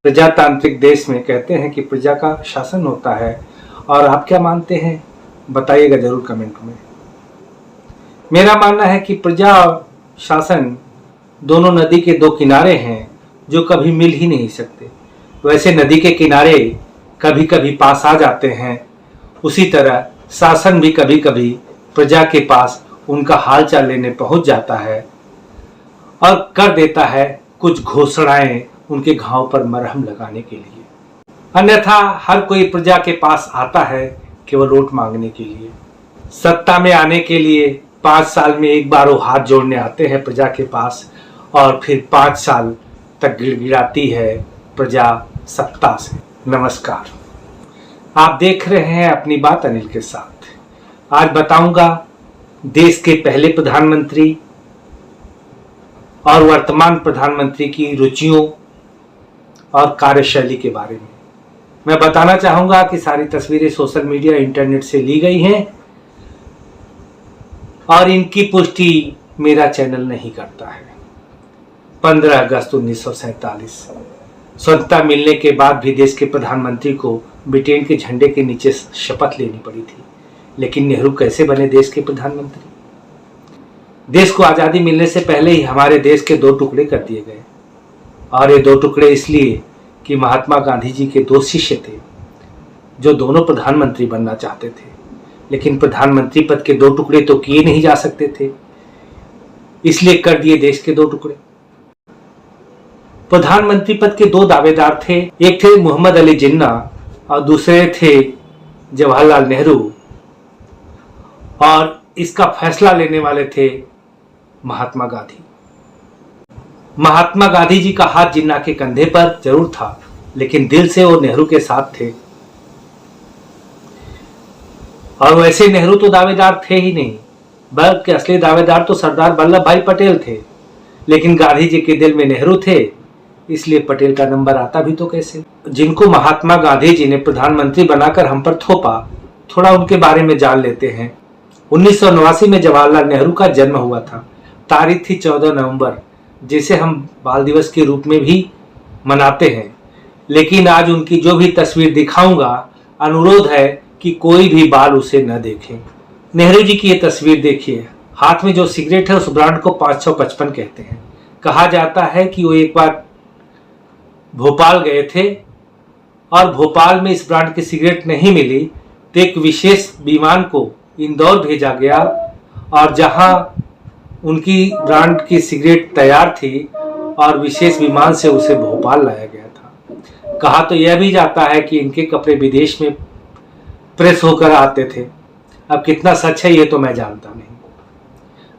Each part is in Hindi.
प्रजातांत्रिक देश में कहते हैं कि प्रजा का शासन होता है। और आप क्या मानते हैं, बताइएगा जरूर कमेंट में। मेरा मानना है कि प्रजा और शासन दोनों नदी के दो किनारे हैं जो कभी मिल ही नहीं सकते। वैसे नदी के किनारे कभी कभी पास आ जाते हैं, उसी तरह शासन भी कभी कभी प्रजा के पास उनका हाल चाल लेने पहुंच जाता है और कर देता है कुछ घोषणाएं उनके घाव पर मरहम लगाने के लिए। अन्यथा हर कोई प्रजा के पास आता है केवल वोट मांगने के लिए। सत्ता में आने के लिए 5 साल में एक बार वो हाथ जोड़ने आते हैं प्रजा के पास और फिर 5 साल तक गिड़गिड़ाती है प्रजा सत्ता से। नमस्कार, आप देख रहे हैं अपनी बात अनिल के साथ। आज बताऊंगा देश के पहले प्रधानमंत्री और वर्तमान प्रधानमंत्री की रुचियों और कार्यशैली के बारे में। मैं बताना चाहूंगा कि सारी तस्वीरें सोशल मीडिया इंटरनेट से ली गई हैं और इनकी पुष्टि मेरा चैनल नहीं करता है। 15 अगस्त 1947 स्वतंत्रता मिलने के बाद भी देश के प्रधानमंत्री को ब्रिटेन के झंडे के नीचे शपथ लेनी पड़ी थी। लेकिन नेहरू कैसे बने देश के प्रधानमंत्री? देश को आज़ादी मिलने से पहले ही हमारे देश के 2 टुकड़े कर दिए गए। और ये 2 टुकड़े इसलिए कि महात्मा गांधी जी के 2 शिष्य थे जो दोनों प्रधानमंत्री बनना चाहते थे, लेकिन प्रधानमंत्री पद के 2 टुकड़े तो किए नहीं जा सकते थे, इसलिए कर दिए देश के 2 टुकड़े। प्रधानमंत्री पद के 2 दावेदार थे, एक थे मोहम्मद अली जिन्ना और दूसरे थे जवाहरलाल नेहरू। और इसका फैसला लेने वाले थे महात्मा गांधी। महात्मा गांधी जी का हाथ जिन्ना के कंधे पर जरूर था, लेकिन दिल से वो नेहरू के साथ थे। और वैसे नेहरू तो दावेदार थे ही नहीं, बल्कि असली दावेदार तो सरदार वल्लभ भाई पटेल थे। लेकिन गांधी जी के दिल में नेहरू थे, इसलिए पटेल का नंबर आता भी तो कैसे। जिनको महात्मा गांधी जी ने प्रधानमंत्री बनाकर हम पर थोपा, थोड़ा उनके बारे में जान लेते हैं। 1989 में जवाहरलाल नेहरू का जन्म हुआ था। तारीख थी 14 नवंबर, जिसे हम बाल दिवस के रूप में भी मनाते हैं। लेकिन आज उनकी जो भी तस्वीर दिखाऊंगा, अनुरोध है कि कोई भी बाल उसे न देखें। नेहरू जी की ये तस्वीर देखिए, हाथ में जो सिगरेट है उस ब्रांड को 555 कहते हैं। कहा जाता है कि वो एक बार भोपाल गए थे और भोपाल में इस ब्रांड की सिगरेट नहीं मिली तो एक विशेष विमान को इंदौर भेजा गया और जहां उनकी ब्रांड की सिगरेट तैयार थी और विशेष विमान से उसे भोपाल लाया गया था। कहा तो यह भी जाता है कि इनके कपड़े विदेश में प्रेस होकर आते थे। अब कितना सच है ये तो मैं जानता नहीं।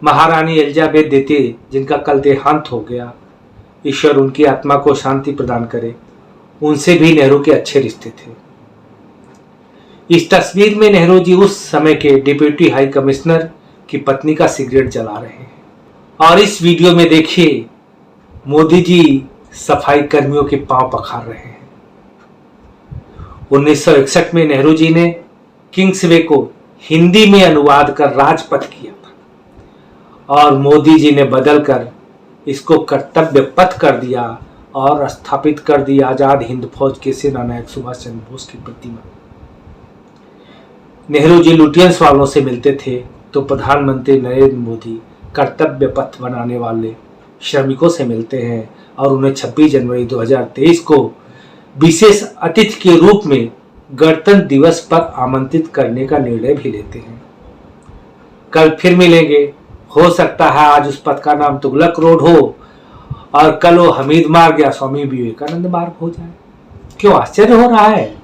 महारानी एलिजाबेथ द्वितीय, जिनका कल देहांत हो गया, ईश्वर उनकी आत्मा को शांति प्रदान करे, उनसे भी नेहरू के अच्छे रिश्ते थे। इस तस्वीर में नेहरू जी उस समय के डिप्टी हाई कमिश्नर की पत्नी का सिगरेट जला रहे हैं। और इस वीडियो में देखिए मोदी जी सफाई कर्मियों के पांव पखार रहे हैं। 1961 में नेहरू जी ने किंग्सवे को हिंदी में अनुवाद कर राजपथ किया था और मोदी जी ने बदलकर इसको कर्तव्य पथ कर दिया और स्थापित कर दी आजाद हिंद फौज के सेना नायक सुभाष चंद्र बोस की प्रतिमा। नेहरू जी लुटियंस वालों से मिलते थे तो प्रधानमंत्री नरेंद्र मोदी कर्तव्य पथ बनाने वाले श्रमिकों से मिलते हैं और उन्हें 26 जनवरी 2023 को विशेष अतिथि के रूप में गणतंत्र दिवस पर आमंत्रित करने का निर्णय भी लेते हैं। कल फिर मिलेंगे। हो सकता है आज उस पथ का नाम तुगलक रोड हो और कल वो हमीद मार्ग या स्वामी विवेकानंद मार्ग हो जाए। क्यों आश्चर्य हो रहा है?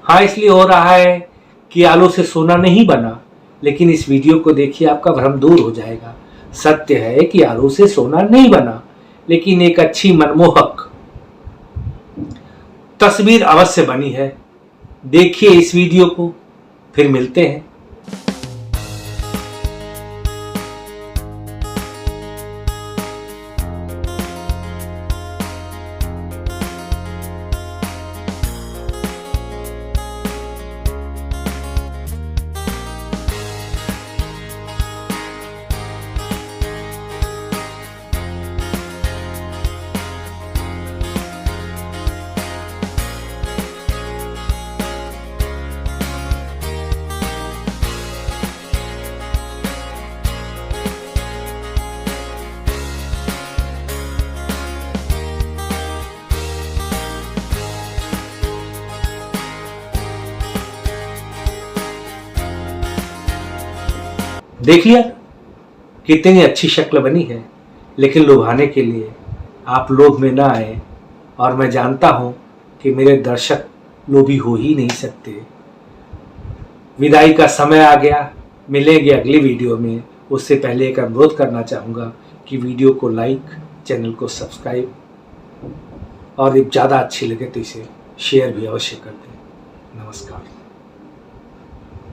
हाँ, इसलिए हो रहा है कि आलू से सोना नहीं बना। लेकिन इस वीडियो को देखिए, आपका भ्रम दूर हो जाएगा। सत्य है कि आलू से सोना नहीं बना, लेकिन एक अच्छी मनमोहक तस्वीर अवश्य बनी है। देखिए इस वीडियो को, फिर मिलते हैं। देख लिया कितनी अच्छी शक्ल बनी है, लेकिन लुभाने के लिए आप लोभ में ना आए, और मैं जानता हूं कि मेरे दर्शक लोभी हो ही नहीं सकते। विदाई का समय आ गया, मिलेंगे अगली वीडियो में। उससे पहले एक अनुरोध करना चाहूँगा कि वीडियो को लाइक, चैनल को सब्सक्राइब, और ज़्यादा अच्छी लगे तो इसे शेयर भी अवश्य कर दें। नमस्कार।